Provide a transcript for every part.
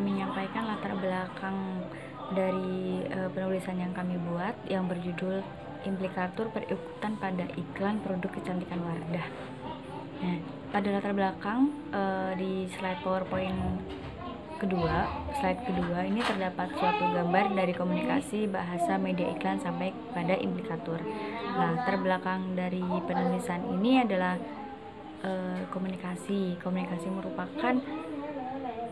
menyampaikan latar belakang dari penulisan yang kami buat yang berjudul Implikatur Perikutan pada Iklan Produk Kecantikan Wardah. Nah, pada latar belakang di slide PowerPoint slide kedua ini terdapat suatu gambar dari komunikasi bahasa media iklan sampai pada implikatur. Nah, terbelakang dari penulisan ini adalah komunikasi. Komunikasi merupakan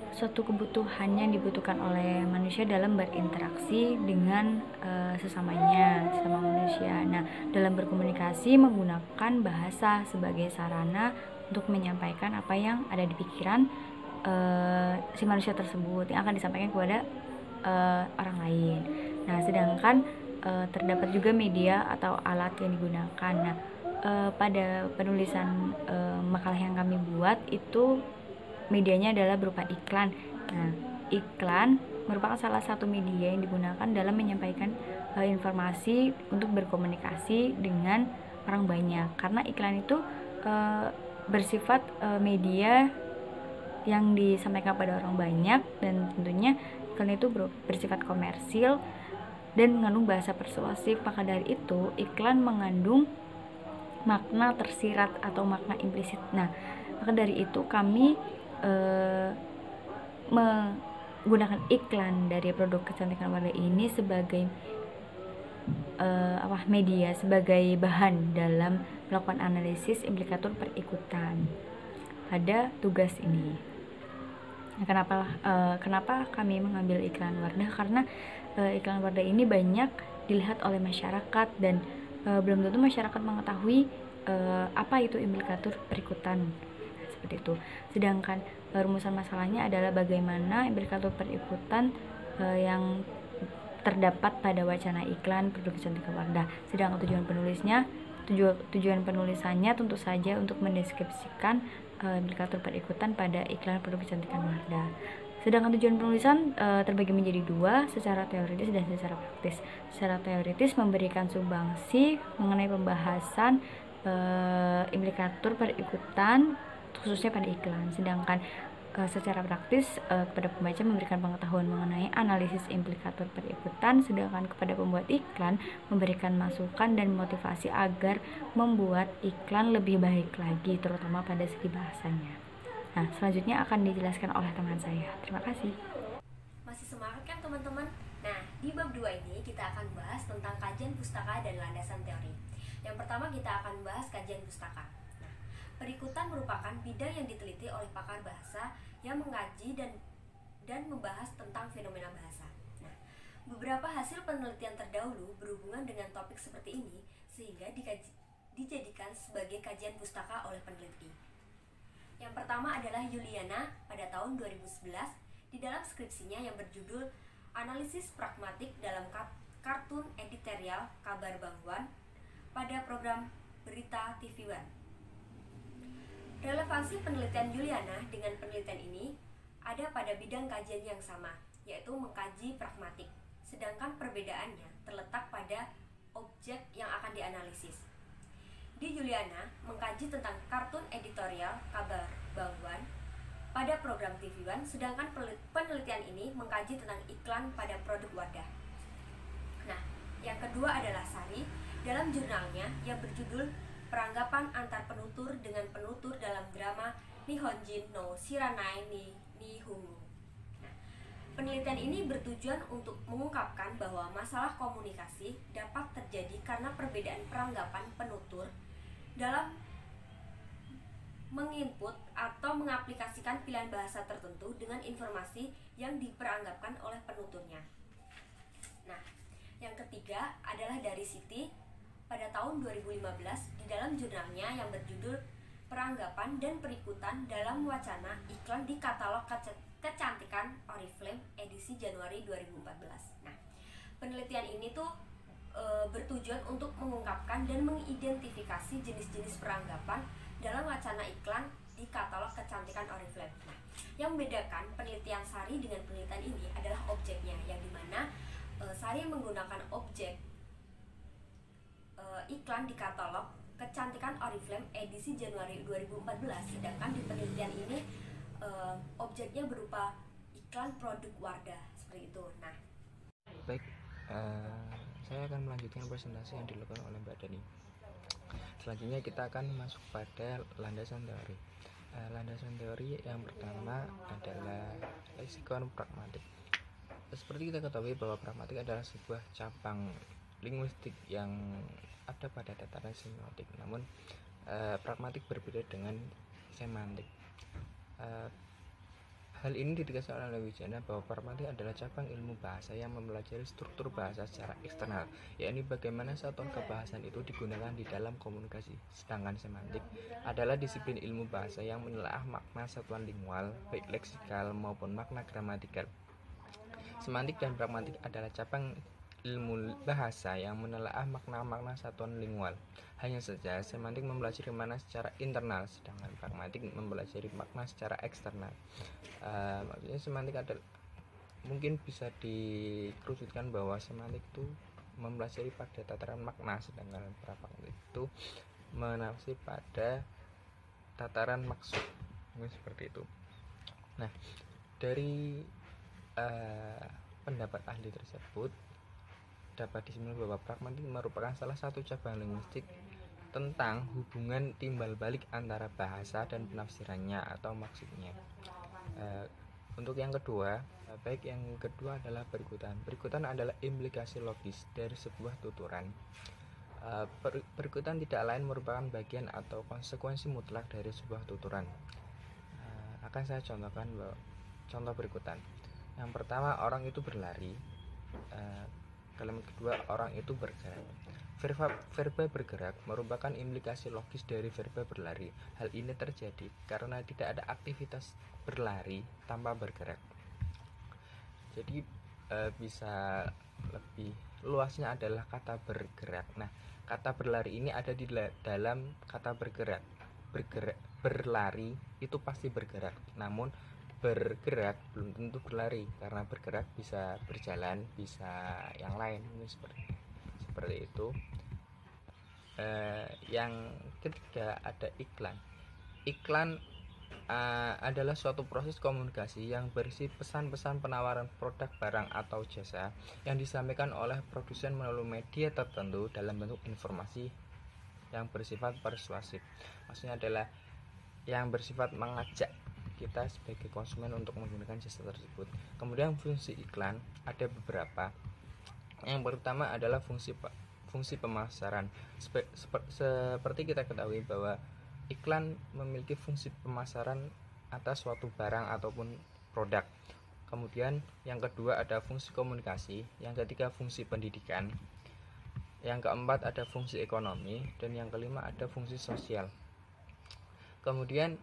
suatu kebutuhan yang dibutuhkan oleh manusia dalam berinteraksi dengan sesama manusia. Nah, dalam berkomunikasi menggunakan bahasa sebagai sarana untuk menyampaikan apa yang ada di pikiran si manusia tersebut yang akan disampaikan kepada orang lain. Nah, sedangkan terdapat juga media atau alat yang digunakan. Nah, pada penulisan makalah yang kami buat itu medianya adalah berupa iklan. Nah, iklan merupakan salah satu media yang digunakan dalam menyampaikan informasi untuk berkomunikasi dengan orang banyak. Karena iklan itu bersifat media yang disampaikan pada orang banyak, dan tentunya iklan itu bersifat komersil dan mengandung bahasa persuasif. Maka dari itu iklan mengandung makna tersirat atau makna implisit. Nah, maka dari itu kami menggunakan iklan dari produk kecantikan Wardah ini sebagai media, sebagai bahan dalam melakukan analisis implikatur perikutan pada tugas ini. Nah, kenapa kami mengambil iklan Wardah? Karena iklan Wardah ini banyak dilihat oleh masyarakat dan belum tentu masyarakat mengetahui apa itu implikatur perikutan, seperti itu. Sedangkan rumusan masalahnya adalah bagaimana implikatur perikutan yang terdapat pada wacana iklan produk kecantikan Wardah. Sedangkan tujuan penulisannya tentu saja untuk mendeskripsikan implikatur perikutan pada iklan produk kecantikan Wardah. Sedangkan tujuan penulisan terbagi menjadi dua, secara teoritis dan secara praktis. Secara teoritis memberikan sumbangsi mengenai pembahasan implikatur perikutan khususnya pada iklan. Sedangkan secara praktis kepada pembaca memberikan pengetahuan mengenai analisis implikatur perikutan, sedangkan kepada pembuat iklan memberikan masukan dan motivasi agar membuat iklan lebih baik lagi, terutama pada segi bahasanya. Nah, selanjutnya akan dijelaskan oleh teman saya. Terima kasih. Masih semangat kan teman-teman? Nah, di bab 2 ini kita akan bahas tentang kajian pustaka dan landasan teori. Yang pertama kita akan bahas kajian pustaka. Nah, perikutan merupakan bidang yang diteliti oleh pakar bahasa yang mengkaji dan membahas tentang fenomena bahasa. Nah, beberapa hasil penelitian terdahulu berhubungan dengan topik seperti ini sehingga dijadikan sebagai kajian pustaka oleh peneliti. Yang pertama adalah Yuliana pada tahun 2011 di dalam skripsinya yang berjudul Analisis Pragmatik dalam Kartun Editorial Kabar Bangwan pada program Berita TV One. Relevansi penelitian Yuliana dengan penelitian ini ada pada bidang kajian yang sama, yaitu mengkaji pragmatik, sedangkan perbedaannya terletak pada objek yang akan dianalisis. Di Yuliana mengkaji tentang kartun editorial Kabar Bangwan pada program TV One, sedangkan penelitian ini mengkaji tentang iklan pada produk Wardah. Nah, yang kedua adalah Sari dalam jurnalnya yang berjudul Peranggapan antar penutur dengan penutur dalam drama Nihonjin no Shiranai ni Nihongo. Nah, penelitian ini bertujuan untuk mengungkapkan bahwa masalah komunikasi dapat terjadi karena perbedaan peranggapan penutur dalam menginput atau mengaplikasikan pilihan bahasa tertentu dengan informasi yang diperanggapkan oleh penuturnya. Nah, yang ketiga adalah dari Siti pada tahun 2015 di dalam jurnalnya yang berjudul Peranggapan dan Perikutan dalam Wacana Iklan di Katalog Kecantikan Oriflame edisi Januari 2014. Nah, penelitian ini tuh bertujuan untuk mengungkapkan dan mengidentifikasi jenis-jenis peranggapan dalam wacana iklan di katalog kecantikan Oriflame. Nah, yang membedakan penelitian Sari dengan penelitian ini adalah objeknya, yang dimana Sari menggunakan objek iklan di katalog kecantikan Oriflame edisi Januari 2014, sedangkan di penelitian ini objeknya berupa iklan produk Wardah seperti itu. Nah, baik, saya akan melanjutkan presentasi yang dilakukan oleh Mbak Dani. Selanjutnya kita akan masuk pada landasan teori. Landasan teori yang pertama adalah leksikon pragmatik. Seperti kita ketahui bahwa pragmatik adalah sebuah cabang linguistik yang ada pada tataran semiotik. Namun pragmatik berbeda dengan semantik. Hal ini ditegaskan oleh Wijana bahwa pragmatik adalah cabang ilmu bahasa yang mempelajari struktur bahasa secara eksternal, yakni bagaimana satuan kebahasan itu digunakan di dalam komunikasi. Sedangkan semantik adalah disiplin ilmu bahasa yang menelaah makna satuan lingual, baik leksikal maupun makna gramatikal. Semantik dan pragmatik adalah cabang ilmu bahasa yang menelaah makna-makna satuan lingual. Hanya saja semantik mempelajari makna secara internal, sedangkan pragmatik mempelajari makna secara eksternal. Maksudnya semantik adalah, mungkin bisa dikerucutkan bahwa semantik itu mempelajari pada tataran makna, sedangkan pragmatik itu menafsir pada tataran maksud. Mungkin seperti itu. Nah, dari pendapat ahli tersebut dapat disimpulkan bahwa pragmatik merupakan salah satu cabang linguistik tentang hubungan timbal balik antara bahasa dan penafsirannya atau maksudnya. Untuk yang kedua, yang kedua adalah berikutan. Berikutan adalah implikasi logis dari sebuah tuturan. Berikutan tidak lain merupakan bagian atau konsekuensi mutlak dari sebuah tuturan. Akan saya contohkan contoh berikutan. Yang pertama, orang itu berlari. Kalimat kedua, orang itu bergerak. Verba bergerak merupakan implikasi logis dari verba berlari. Hal ini terjadi karena tidak ada aktivitas berlari tanpa bergerak. Jadi bisa lebih luasnya adalah kata bergerak. Nah, kata berlari ini ada di dalam kata bergerak. Berlari itu pasti bergerak, namun bergerak belum tentu berlari, karena bergerak bisa berjalan, bisa yang lain. Ini seperti itu. Yang ketiga ada iklan. Iklan adalah suatu proses komunikasi yang berisi pesan-pesan penawaran produk, barang, atau jasa yang disampaikan oleh produsen melalui media tertentu dalam bentuk informasi yang bersifat persuasif. Maksudnya adalah yang bersifat mengajak kita sebagai konsumen untuk menggunakan jasa tersebut. Kemudian fungsi iklan ada beberapa. Yang pertama adalah fungsi pemasaran. Seperti kita ketahui bahwa iklan memiliki fungsi pemasaran atas suatu barang ataupun produk. Kemudian yang kedua ada fungsi komunikasi, yang ketiga fungsi pendidikan, yang keempat ada fungsi ekonomi, dan yang kelima ada fungsi sosial. Kemudian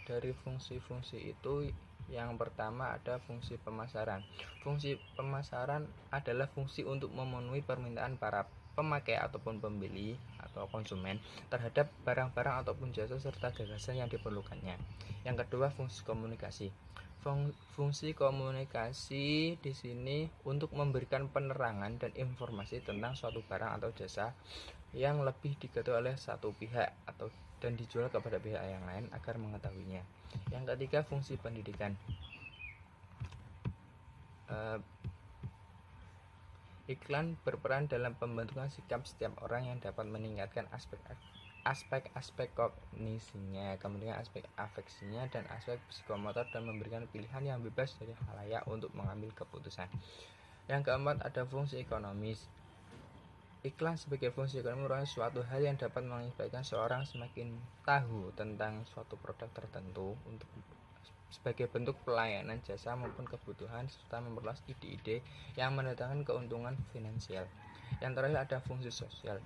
dari fungsi-fungsi itu, yang pertama ada fungsi pemasaran. Fungsi pemasaran adalah fungsi untuk memenuhi permintaan para pemakai ataupun pembeli atau konsumen terhadap barang-barang ataupun jasa serta gagasan yang diperlukannya. Yang kedua fungsi komunikasi. Fungsi komunikasi di sini untuk memberikan penerangan dan informasi tentang suatu barang atau jasa yang lebih diketahui oleh satu pihak dan dijual kepada pihak yang lain agar mengetahuinya. Yang ketiga fungsi pendidikan. Iklan berperan dalam pembentukan sikap setiap orang yang dapat meningkatkan aspek kognisinya, kemudian aspek afeksinya dan aspek psikomotor, dan memberikan pilihan yang bebas dari khalayak untuk mengambil keputusan. Yang keempat ada fungsi ekonomis. Iklan sebagai fungsi ekonomi merupakan suatu hal yang dapat menginspirasi seorang semakin tahu tentang suatu produk tertentu untuk sebagai bentuk pelayanan jasa maupun kebutuhan, serta memperluas ide-ide yang mendatangkan keuntungan finansial. Yang terakhir ada fungsi sosial.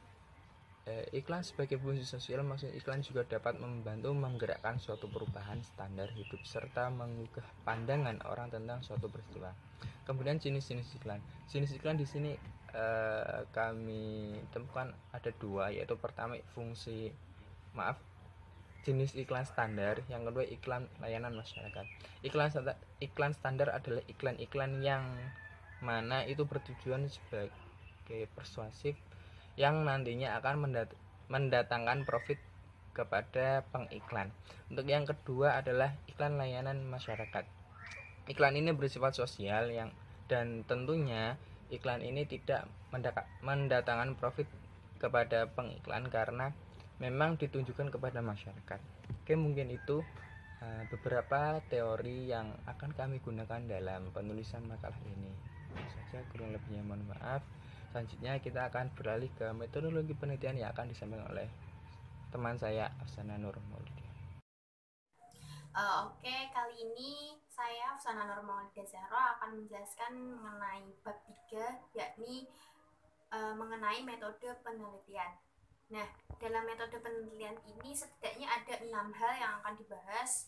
Iklan sebagai fungsi sosial, maksudnya iklan juga dapat membantu menggerakkan suatu perubahan standar hidup serta mengubah pandangan orang tentang suatu peristiwa. Kemudian jenis-jenis iklan. Jenis iklan di sini kami temukan ada dua, yaitu pertama jenis iklan standar, yang kedua iklan layanan masyarakat. Iklan standar adalah iklan-iklan yang mana itu bertujuan sebagai persuasif yang nantinya akan mendatangkan profit kepada pengiklan. Untuk yang kedua adalah iklan layanan masyarakat. Iklan ini bersifat sosial dan tentunya iklan ini tidak mendatangkan profit kepada pengiklan karena memang ditunjukkan kepada masyarakat. Oke, mungkin itu beberapa teori yang akan kami gunakan dalam penulisan makalah ini. Saja kurang lebihnya mohon maaf. Selanjutnya kita akan beralih ke metodologi penelitian yang akan disampaikan oleh teman saya Afsana Nur Maulidi. Oke, kali ini saya Afsana Nur Maulidi Zahra akan menjelaskan mengenai bab 3, yakni mengenai metode penelitian. Nah, dalam metode penelitian ini setidaknya ada 6 hal yang akan dibahas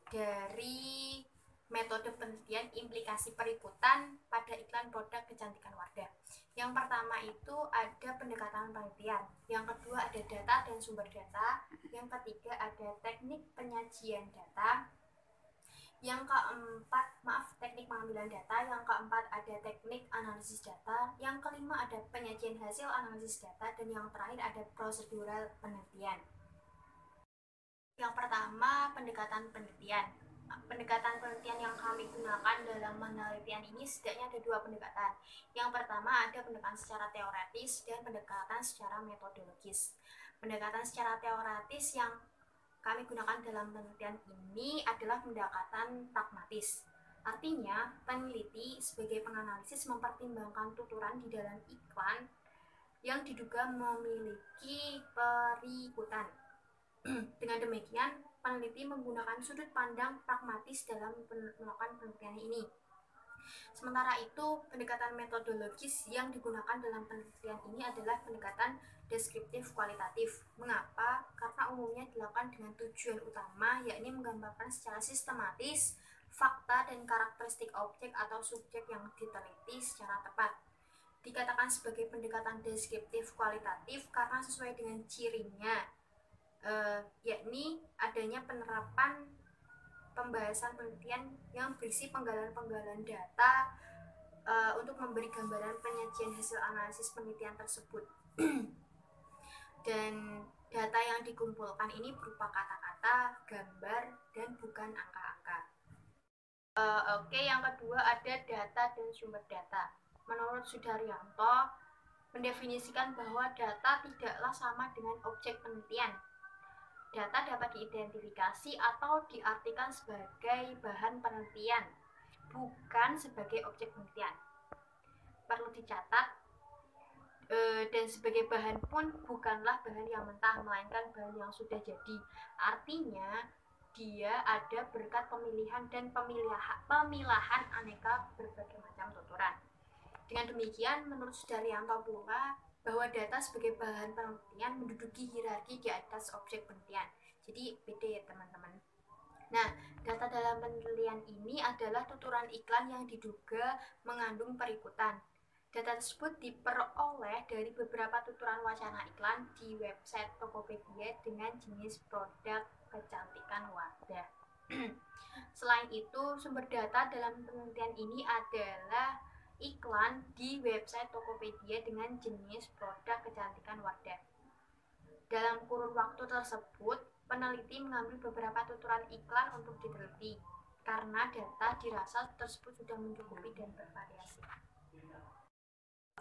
dari metode penelitian implikasi perikutan pada iklan produk kecantikan Wardah. Yang pertama itu ada pendekatan penelitian, yang kedua ada data dan sumber data, yang ketiga ada teknik penyajian data, yang keempat teknik pengambilan data, yang keempat ada teknik analisis data, yang kelima ada penyajian hasil analisis data, dan yang terakhir ada prosedural penelitian. Yang pertama, pendekatan penelitian. Pendekatan penelitian yang kami gunakan dalam penelitian ini setidaknya ada 2 pendekatan. Yang pertama ada pendekatan secara teoretis dan pendekatan secara metodologis. Pendekatan secara teoretis yang kami gunakan dalam penelitian ini adalah pendekatan pragmatis. Artinya, peneliti sebagai penganalisis mempertimbangkan tuturan di dalam iklan yang diduga memiliki perikutan. Dengan demikian, peneliti menggunakan sudut pandang pragmatis dalam melakukan penelitian ini. Sementara itu, pendekatan metodologis yang digunakan dalam penelitian ini adalah pendekatan deskriptif kualitatif. Mengapa? Karena umumnya dilakukan dengan tujuan utama, yakni menggambarkan secara sistematis fakta dan karakteristik objek atau subjek yang diteliti secara tepat. Dikatakan sebagai pendekatan deskriptif kualitatif karena sesuai dengan cirinya, yakni adanya penerapan pembahasan penelitian yang berisi penggalan-penggalan data untuk memberi gambaran penyajian hasil analisis penelitian tersebut. Dan data yang dikumpulkan ini berupa kata-kata, gambar, dan bukan angka-angka. Oke, yang kedua ada data dan sumber data. Menurut Sudaryanto, mendefinisikan bahwa data tidaklah sama dengan objek penelitian. Data dapat diidentifikasi atau diartikan sebagai bahan penelitian, bukan sebagai objek penelitian. Perlu dicatat, dan sebagai bahan pun bukanlah bahan yang mentah, melainkan bahan yang sudah jadi. Artinya, dia ada berkat pemilihan dan pemilahan aneka berbagai macam tuturan. Dengan demikian, menurut Sudaryanto pula, bahwa data sebagai bahan penelitian menduduki hierarki di atas objek penelitian. Jadi beda ya teman-teman. Nah, data dalam penelitian ini adalah tuturan iklan yang diduga mengandung perikutan. Data tersebut diperoleh dari beberapa tuturan wacana iklan di website Tokopedia dengan jenis produk kecantikan Wardah. Selain itu, sumber data dalam penelitian ini adalah iklan di website Tokopedia dengan jenis produk kecantikan Wardah. Dalam kurun waktu tersebut, peneliti mengambil beberapa tuturan iklan untuk diteliti karena data dirasa tersebut sudah mencukupi dan bervariasi.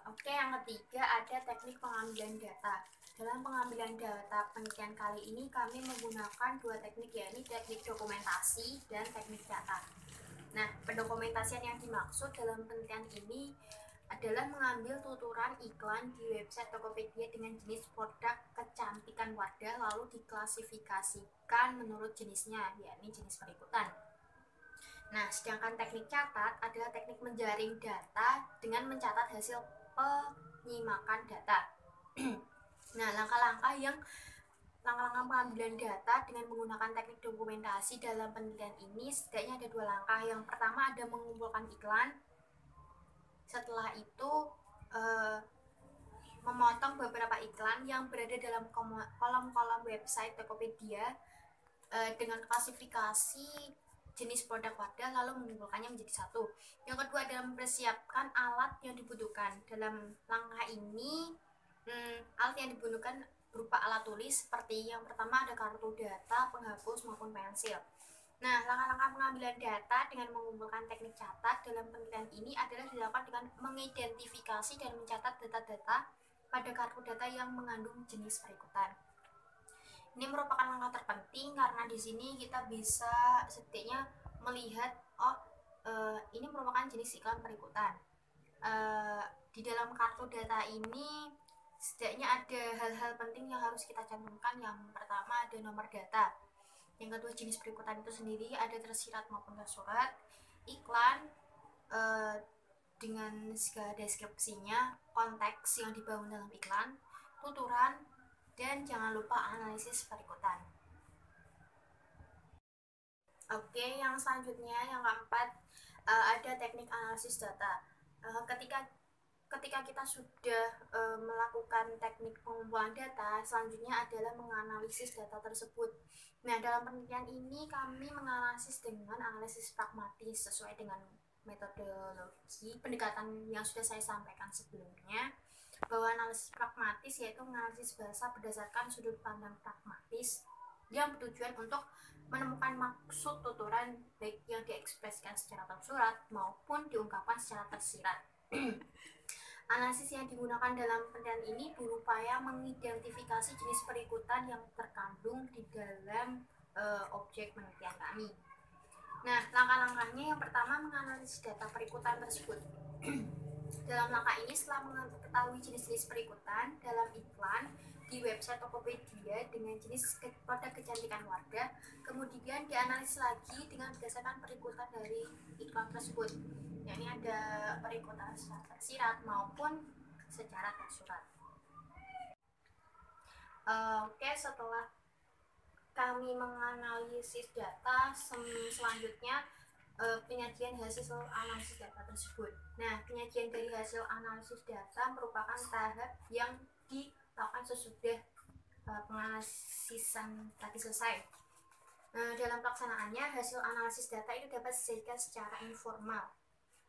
Oke, yang ketiga ada teknik pengambilan data. Dalam pengambilan data penelitian kali ini kami menggunakan 2 teknik, yakni teknik dokumentasi dan teknik data. Nah, pendokumentasian yang dimaksud dalam penelitian ini adalah mengambil tuturan iklan di website Tokopedia dengan jenis produk kecantikan Wardah lalu diklasifikasikan menurut jenisnya, yakni jenis perikutan. Nah, sedangkan teknik catat adalah teknik menjaring data dengan mencatat hasil penyimakan data. Nah, langkah-langkah pengambilan data dengan menggunakan teknik dokumentasi dalam penelitian ini setidaknya ada 2 langkah. Yang pertama ada mengumpulkan iklan. Setelah itu memotong beberapa iklan yang berada dalam kolom-kolom website Tokopedia dengan klasifikasi jenis produk Wardah lalu mengumpulkannya menjadi satu. Yang kedua adalah mempersiapkan alat yang dibutuhkan. Dalam langkah ini alat yang dibutuhkan berupa alat tulis seperti yang pertama ada kartu data, penghapus maupun pensil. Nah, langkah-langkah pengambilan data dengan mengumpulkan teknik catat dalam penelitian ini adalah dilakukan dengan mengidentifikasi dan mencatat data-data pada kartu data yang mengandung jenis perikutan. Ini merupakan langkah terpenting karena di sini kita bisa setidaknya melihat ini merupakan jenis iklan perikutan. Di dalam kartu data ini setidaknya ada hal-hal penting yang harus kita cantumkan. Yang pertama ada nomor data, yang kedua jenis perikutan itu sendiri ada tersirat maupun tersurat, iklan dengan segala deskripsinya, konteks yang dibangun dalam iklan, tuturan, dan jangan lupa analisis perikutan. Oke, yang selanjutnya yang keempat ada teknik analisis data. Ketika kita sudah melakukan teknik pengumpulan data, selanjutnya adalah menganalisis data tersebut. Nah, dalam penelitian ini kami menganalisis dengan analisis pragmatis sesuai dengan metodologi pendekatan yang sudah saya sampaikan sebelumnya, bahwa analisis pragmatis yaitu menganalisis bahasa berdasarkan sudut pandang pragmatis yang bertujuan untuk menemukan maksud tuturan baik yang diekspresikan secara tersurat maupun diungkapkan secara tersirat. Analisis yang digunakan dalam penelitian ini berupaya mengidentifikasi jenis perikutan yang terkandung di dalam objek penelitian kami. Nah, langkah-langkahnya yang pertama menganalisis data perikutan tersebut. Dalam langkah ini, setelah mengetahui jenis-jenis perikutan dalam iklan di website Tokopedia dengan jenis produk kecantikan warga, kemudian dianalisis lagi dengan berdasarkan perikutan dari iklan tersebut. Nah, ini ada perikutan secara tersirat maupun secara tersurat. Oke, setelah kami menganalisis data, selanjutnya penyajian hasil analisis data tersebut. Nah, penyajian dari hasil analisis data merupakan tahap yang dilakukan sesudah penganalisan tadi selesai. Dalam pelaksanaannya, hasil analisis data itu dapat disajikan secara informal.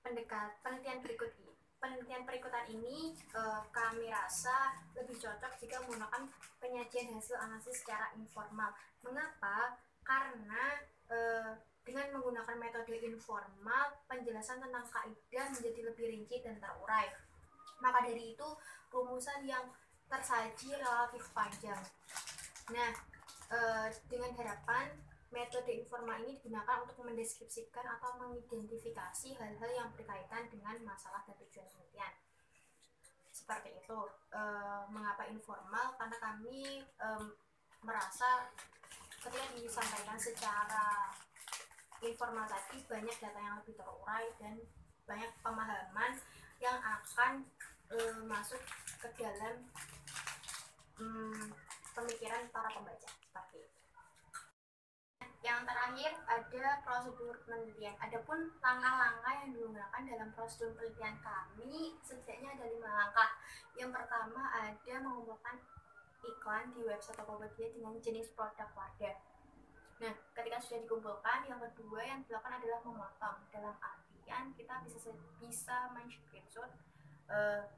Penelitian perikutan ini kami rasa lebih cocok jika menggunakan penyajian hasil analisis secara informal. Mengapa? Karena dengan menggunakan metode informal, penjelasan tentang kaidah menjadi lebih rinci dan terurai. Maka dari itu, rumusan yang tersaji relatif panjang. Nah, dengan harapan metode informal ini digunakan untuk mendeskripsikan atau mengidentifikasi hal-hal yang berkaitan dengan masalah dan tujuan penelitian. Seperti itu. Mengapa informal? Karena kami merasa ketika disampaikan secara informal tadi banyak data yang lebih terurai dan banyak pemahaman yang akan masuk ke dalam pemikiran para pembaca. Seperti itu. Yang terakhir ada prosedur penelitian. Adapun langkah-langkah yang digunakan dalam prosedur penelitian kami setidaknya ada 5 langkah. Yang pertama ada mengumpulkan iklan di website Tokopedia dengan jenis produk warga. Nah, ketika sudah dikumpulkan, yang kedua yang dilakukan adalah memotong. Dalam artian kita bisa men-screenshot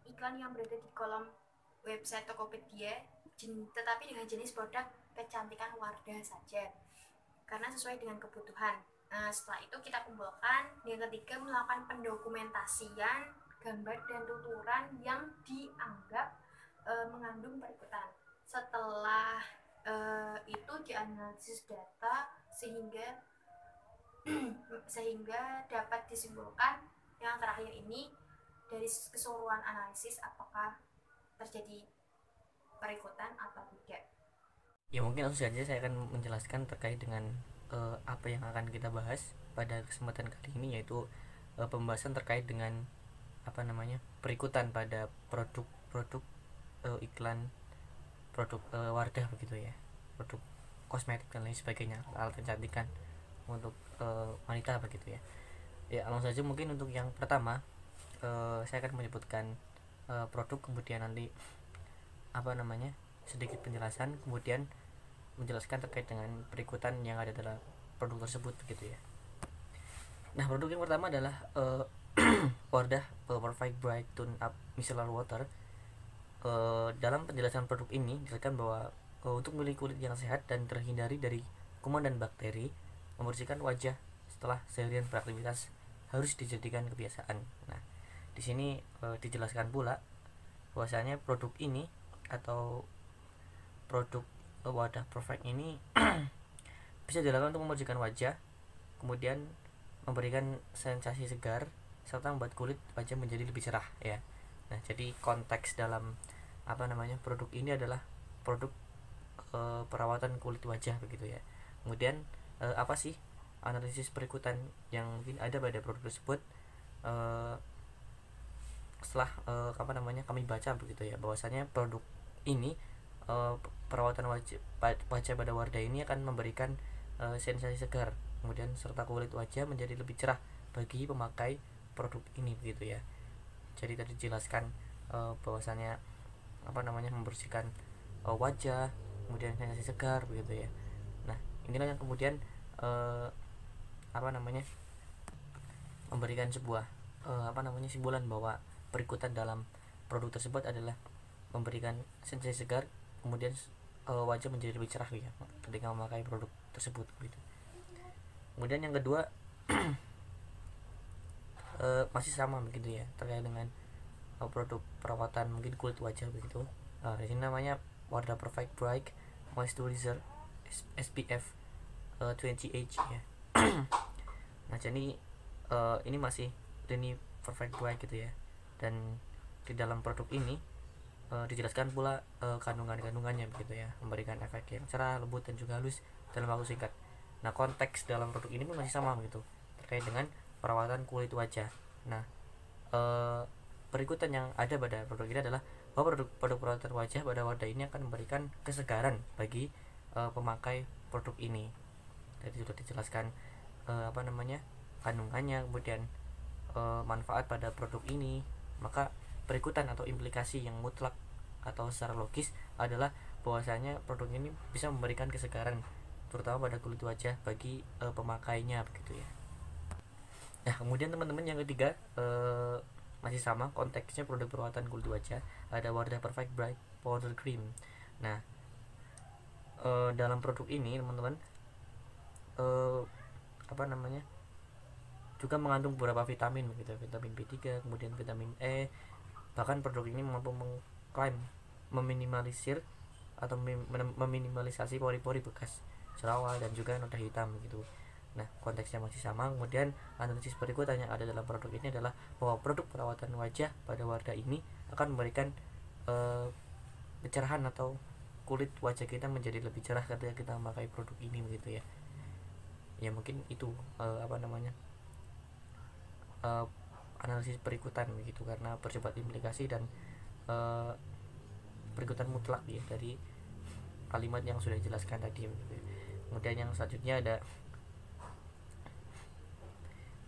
iklan yang berada di kolom website Tokopedia, tetapi dengan jenis produk kecantikan warga saja, karena sesuai dengan kebutuhan. Setelah itu kita kumpulkan. Yang ketiga melakukan pendokumentasian gambar dan tuturan yang dianggap mengandung perikutan. Setelah itu dianalisis data sehingga dapat disimpulkan yang terakhir ini dari keseluruhan analisis apakah terjadi perikutan atau tidak. Ya, mungkin langsung saja saya akan menjelaskan terkait dengan apa yang akan kita bahas pada kesempatan kali ini, yaitu pembahasan terkait dengan perikutan pada produk iklan produk Wardah begitu ya, produk kosmetik dan lain sebagainya, alat kecantikan untuk wanita begitu ya. Ya, langsung saja mungkin untuk yang pertama saya akan menyebutkan produk, kemudian nanti sedikit penjelasan, kemudian menjelaskan terkait dengan perikutan yang ada dalam produk tersebut begitu ya. Nah, produk yang pertama adalah Wardah Perfect Bright Tune Up Micellar Water. Dalam penjelasan produk ini dijelaskan bahwa untuk memiliki kulit yang sehat dan terhindari dari kuman dan bakteri, membersihkan wajah setelah seharian beraktivitas harus dijadikan kebiasaan. Nah, di sini dijelaskan pula bahwasanya produk ini atau produk wadah perfect ini bisa dilakukan untuk membersihkan wajah, kemudian memberikan sensasi segar serta membuat kulit wajah menjadi lebih cerah ya. Nah, jadi konteks dalam produk ini adalah produk perawatan kulit wajah begitu ya. Kemudian apa sih analisis perikutan yang mungkin ada pada produk tersebut? Setelah kami baca begitu ya, bahwasanya produk ini perawatan wajah pada Wardah ini akan memberikan sensasi segar, kemudian serta kulit wajah menjadi lebih cerah bagi pemakai produk ini begitu ya. Jadi tadi dijelaskan bahwasanya membersihkan wajah, kemudian sensasi segar begitu ya. Nah, inilah yang kemudian memberikan sebuah simbolan bahwa perikutan dalam produk tersebut adalah memberikan sensasi segar, kemudian wajah menjadi lebih cerah ya ketika memakai produk tersebut gitu. Kemudian yang kedua masih sama begitu ya, terkait dengan produk perawatan mungkin kulit wajah begitu. Di sini namanya Wardah Perfect Bright Moisturizer SPF 20H ya. Nah, jadi ini masih Lini Perfect Bright gitu ya, dan di dalam produk ini dijelaskan pula kandungannya begitu ya, memberikan efek yang cerah, lembut dan juga halus dalam waktu singkat. Nah, konteks dalam produk ini pun masih sama begitu, terkait dengan perawatan kulit wajah. Nah, berikutan yang ada pada produk ini adalah bahwa produk perawatan wajah pada Wardah ini akan memberikan kesegaran bagi pemakai produk ini. Jadi sudah dijelaskan kandungannya, kemudian manfaat pada produk ini. Maka berikutan atau implikasi yang mutlak atau secara logis adalah bahwasanya produk ini bisa memberikan kesegaran terutama pada kulit wajah bagi pemakainya begitu ya. Nah, kemudian teman-teman yang ketiga masih sama konteksnya produk perawatan kulit wajah, ada Wardah Perfect Bright Powder Cream. Nah, dalam produk ini teman-teman juga mengandung beberapa vitamin begitu, vitamin B3, kemudian vitamin E. Bahkan produk ini mampu mengklaim meminimalisir atau meminimalisasi pori-pori bekas jerawat dan juga noda hitam gitu. Nah, konteksnya masih sama. Kemudian analisis berikutnya yang ada dalam produk ini adalah bahwa produk perawatan wajah pada Wardah ini akan memberikan pencerahan atau kulit wajah kita menjadi lebih cerah ketika kita memakai produk ini begitu ya. Ya mungkin itu analisis berikutan begitu, karena bersifat implikasi dan berikutan mutlak ya dari kalimat yang sudah dijelaskan tadi. Kemudian yang selanjutnya ada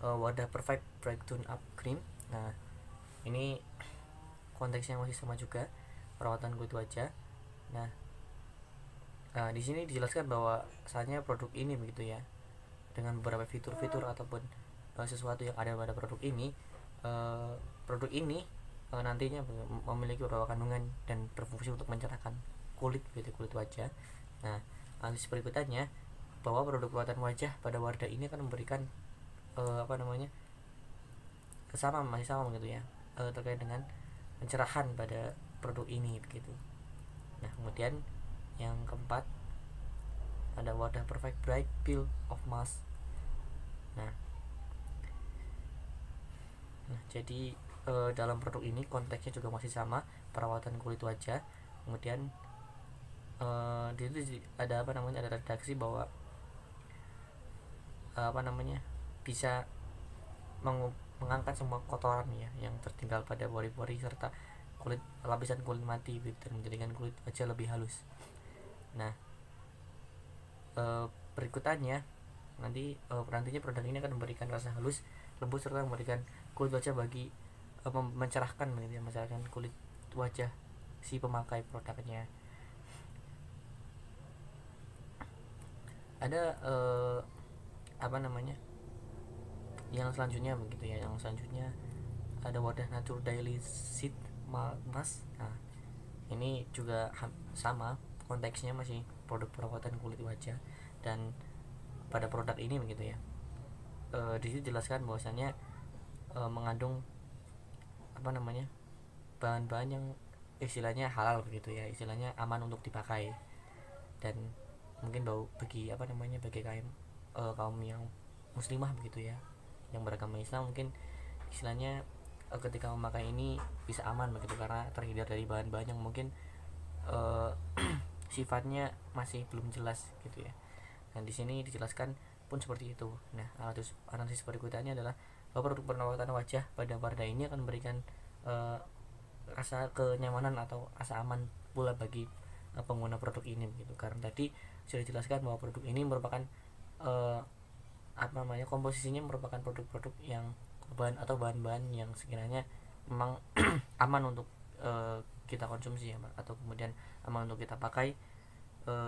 Wardah Perfect Bright Tone Up Cream. Nah, ini konteksnya masih sama juga, perawatan kulit wajah. Nah, di sini dijelaskan bahwa saatnya produk ini begitu ya, dengan beberapa fitur-fitur ataupun sesuatu yang ada pada produk ini nantinya memiliki beberapa kandungan dan berfungsi untuk mencerahkan kulit wajah. Nah, analisis berikutnya bahwa produk perawatan wajah pada Wardah ini akan memberikan masih sama begitu ya, terkait dengan pencerahan pada produk ini begitu. Nah, kemudian yang keempat ada Wardah Perfect Bright Peel of Mask. Nah, jadi dalam produk ini konteksnya juga masih sama, perawatan kulit wajah. Kemudian di situ ada ada redaksi bahwa bisa mengangkat semua kotoran ya yang tertinggal pada pori-pori serta lapisan kulit mati dan menjadikan kulit wajah lebih halus. Nah, berikutannya nantinya produk ini akan memberikan rasa halus, lembut serta memberikan kulit wajah bagi mencerahkan kulit wajah si pemakai produknya. Ada yang selanjutnya begitu ya. Yang selanjutnya ada Wardah Nature Daily Sheet Mask. Nah, ini juga sama, konteksnya masih produk perawatan kulit wajah, dan pada produk ini begitu ya. Di situ jelaskan bahwasanya mengandung apa namanya bahan-bahan yang istilahnya halal begitu ya, istilahnya aman untuk dipakai. Dan mungkin bagi apa namanya bagi kaum yang muslimah begitu ya, yang beragama Islam, mungkin istilahnya ketika memakai ini bisa aman begitu karena terhindar dari bahan-bahan yang mungkin sifatnya masih belum jelas gitu ya. Dan di sini dijelaskan pun seperti itu. Nah, analisis berikutnya adalah bahwa produk perawatan wajah pada Wardah ini akan memberikan rasa kenyamanan atau rasa aman pula bagi pengguna produk ini begitu. Karena tadi sudah dijelaskan bahwa produk ini merupakan apa namanya komposisinya merupakan produk-produk yang bahan-bahan yang sekiranya memang aman untuk kita konsumsi ya, atau kemudian aman untuk kita pakai,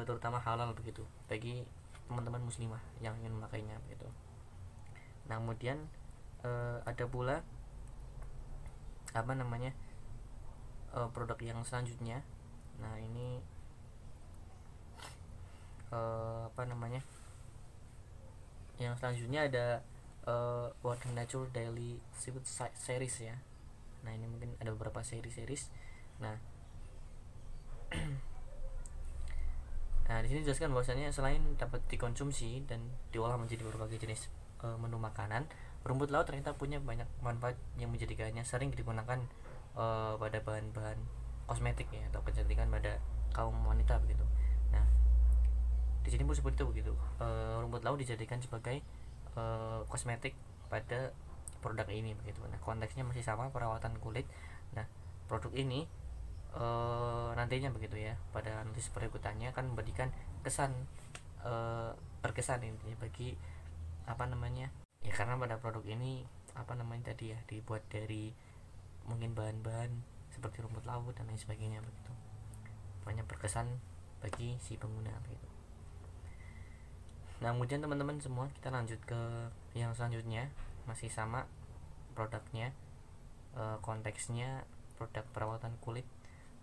terutama halal begitu bagi teman-teman muslimah yang ingin memakainya begitu. Nah, kemudian ada pula apa namanya produk yang selanjutnya. Nah, ini apa namanya yang selanjutnya ada Wardah Nature Daily Seafood Series ya. Nah, ini mungkin ada beberapa series. Nah, nah di sini dijelaskan bahwasanya selain dapat dikonsumsi dan diolah menjadi berbagai jenis menu makanan, rumput laut ternyata punya banyak manfaat yang menjadikannya sering digunakan pada bahan-bahan kosmetik ya, atau kecantikan pada kaum wanita begitu. Nah, di sini pun seperti itu begitu. Rumput laut dijadikan sebagai kosmetik pada produk ini begitu. Nah, konteksnya masih sama, perawatan kulit. Nah, produk ini nantinya begitu ya, pada analisis berikutnya akan memberikan kesan berkesan intinya bagi apa namanya ya, karena pada produk ini apa namanya tadi ya dibuat dari mungkin bahan-bahan seperti rumput laut dan lain sebagainya begitu. Banyak berkesan bagi si pengguna begitu. Nah, kemudian teman-teman semua, kita lanjut ke yang selanjutnya, masih sama produknya, konteksnya produk perawatan kulit.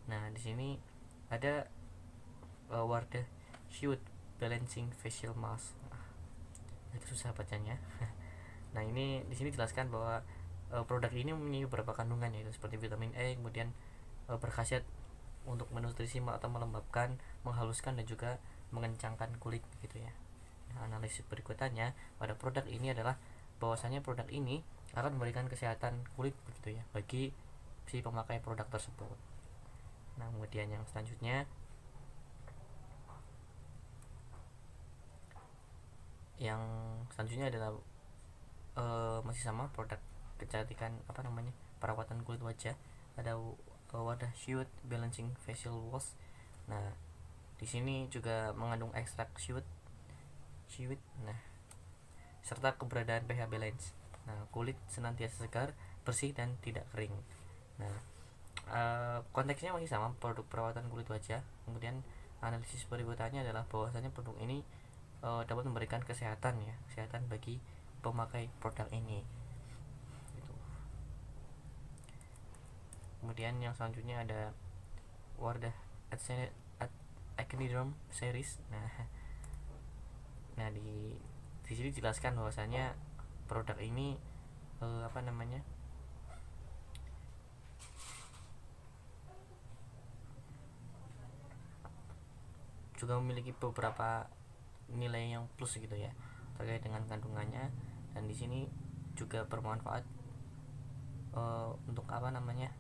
Nah, di sini ada Wardah Shoot Balancing Facial Mask. Itu susah bacanya. Nah, ini di sini jelaskan bahwa produk ini memiliki beberapa kandungan, yaitu seperti vitamin E, kemudian berkhasiat untuk menutrisi atau melembabkan, menghaluskan dan juga mengencangkan kulit gitu ya. Nah, analisis berikutnya pada produk ini adalah bahwasanya produk ini akan memberikan kesehatan kulit begitu ya bagi si pemakai produk tersebut. Nah, kemudian yang selanjutnya adalah masih sama produk kecantikan apa namanya perawatan kulit wajah. Ada Wardah Shoot Balancing Facial Wash. Nah, di sini juga mengandung ekstrak shoot, nah, serta keberadaan pH balance. Nah, kulit senantiasa segar, bersih dan tidak kering. Nah, konteksnya masih sama, produk perawatan kulit wajah. Kemudian analisis berikutnya adalah bahwasanya produk ini dapat memberikan kesehatan bagi pemakai produk ini gitu. Kemudian yang selanjutnya ada Wardah Acne Series. Nah, di sini dijelaskan bahwasanya produk ini apa namanya juga memiliki beberapa nilai yang plus gitu ya terkait dengan kandungannya. Dan di sini juga bermanfaat untuk apa namanya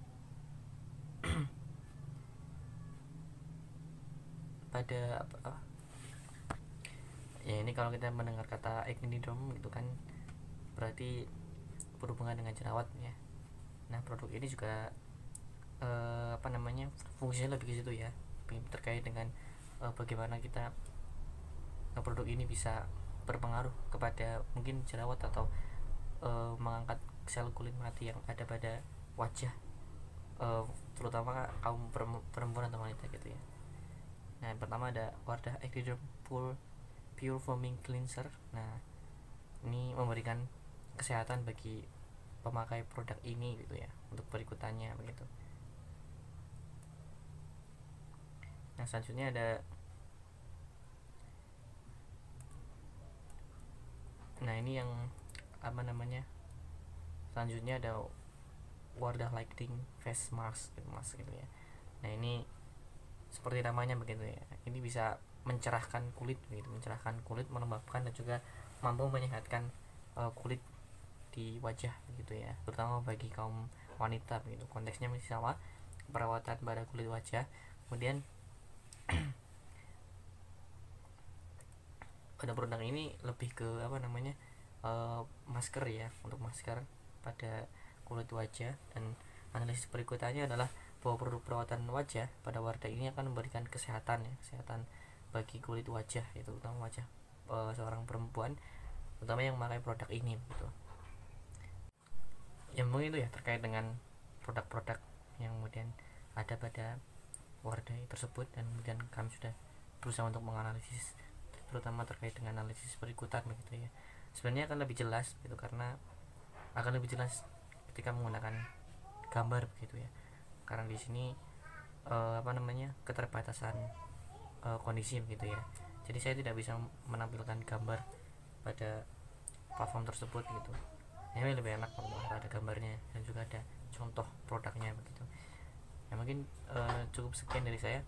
pada apa ya, ini kalau kita mendengar kata acnidome gitu kan berarti berhubungan dengan jerawat ya. Nah, produk ini juga apa namanya fungsinya lebih ke situ ya, terkait dengan bagaimana kita produk ini bisa berpengaruh kepada mungkin jerawat atau mengangkat sel kulit mati yang ada pada wajah, terutama kaum perempuan atau wanita gitu ya. Nah, yang pertama ada Wardah Actiderm Pure Foaming Cleanser. Nah, ini memberikan kesehatan bagi pemakai produk ini gitu ya untuk berikutannya begitu. Nah, selanjutnya ada Nah ini yang apa namanya, selanjutnya ada Wardah Lighting Face Mask gitu ya. Nah ini seperti namanya begitu ya, ini bisa mencerahkan kulit begitu, mencerahkan kulit, melembabkan dan juga mampu menyehatkan kulit di wajah gitu ya, terutama bagi kaum wanita begitu. Konteksnya masih sama, perawatan pada kulit wajah. Kemudian pada produk ini lebih ke apa namanya, masker ya, untuk masker pada kulit wajah. Dan analisis berikutnya adalah bahwa produk perawatan wajah pada Wardah ini akan memberikan kesehatan ya, kesehatan bagi kulit wajah, itu terutama wajah seorang perempuan, terutama yang memakai produk ini gitu. Ya mungkin itu ya terkait dengan produk-produk yang kemudian ada pada Wardah tersebut, dan kemudian kami sudah berusaha untuk menganalisis, terutama terkait dengan analisis berikutan begitu ya. Sebenarnya akan lebih jelas gitu, karena akan lebih jelas ketika menggunakan gambar begitu ya, karena di sini apa namanya, keterbatasan kondisi begitu ya. Jadi saya tidak bisa menampilkan gambar pada platform tersebut gitu. Ini lebih enak kalau ada gambarnya dan juga ada contoh produknya begitu. Ya mungkin cukup sekian dari saya.